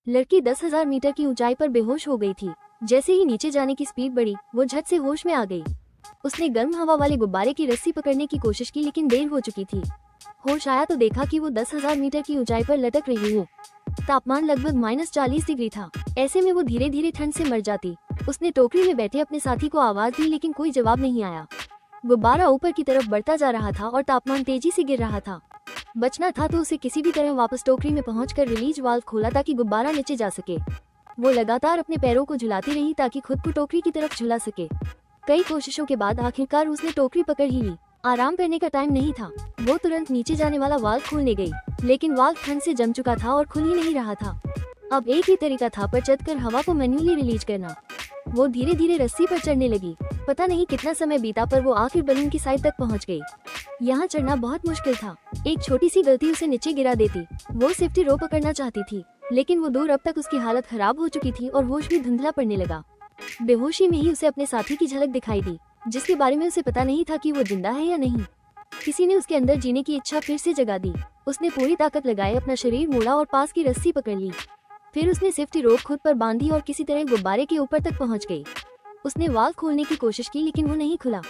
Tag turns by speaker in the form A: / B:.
A: लड़की 10,000 मीटर की ऊंचाई पर बेहोश हो गई थी। जैसे ही नीचे जाने की स्पीड बढ़ी, वो झट से होश में आ गई। उसने गर्म हवा वाले गुब्बारे की रस्सी पकड़ने की कोशिश की, लेकिन देर हो चुकी थी। होश आया तो देखा कि वो 10,000 मीटर की ऊंचाई पर लटक रही है। तापमान लगभग -40 डिग्री था। ऐसे में वो धीरे धीरे ठंड से मर जाती। उसने टोकरी में बैठे अपने साथी को आवाज दी, लेकिन कोई जवाब नहीं आया। गुब्बारा ऊपर की तरफ बढ़ता जा रहा था और तापमान तेजी से गिर रहा था। बचना था तो उसे किसी भी तरह वापस टोकरी में पहुंचकर रिलीज वाल्व खोला ताकि गुब्बारा नीचे जा सके। वो लगातार अपने पैरों को झुलाती रही ताकि खुद को टोकरी की तरफ झुला सके। कई कोशिशों के बाद आखिरकार उसने टोकरी पकड़ ही ली। आराम करने का टाइम नहीं था। वो तुरंत नीचे जाने वाला वाल्व खोलने गई, लेकिन वाल्व ठंड से जम चुका था और खुल ही नहीं रहा था। अब एक ही तरीका था पर चढ़कर हवा को मैन्युअली रिलीज करना। वो धीरे धीरे रस्सी पर चढ़ने लगी। पता नहीं कितना समय बीता पर वो आखिर बलून की साइड तक पहुंच गई। यहाँ चढ़ना बहुत मुश्किल था। एक छोटी सी गलती उसे नीचे गिरा देती। वो सेफ्टी रोप पकड़ना चाहती थी, लेकिन वो दूर। अब तक उसकी हालत खराब हो चुकी थी और होश भी धुंधला पड़ने लगा। बेहोशी में ही उसे अपने साथी की झलक दिखाई दी, जिसके बारे में उसे पता नहीं था कि वो जिंदा है या नहीं। किसी ने उसके अंदर जीने की इच्छा फिर से जगा दी। उसने पूरी ताकत लगाए अपना शरीर मोड़ा और पास की रस्सी पकड़ ली। फिर उसने सेफ्टी रोप खुद पर बांधी और किसी तरह गुब्बारे के ऊपर तक पहुंच गई। उसने वाल्व खोलने की कोशिश की, लेकिन वो नहीं खुला।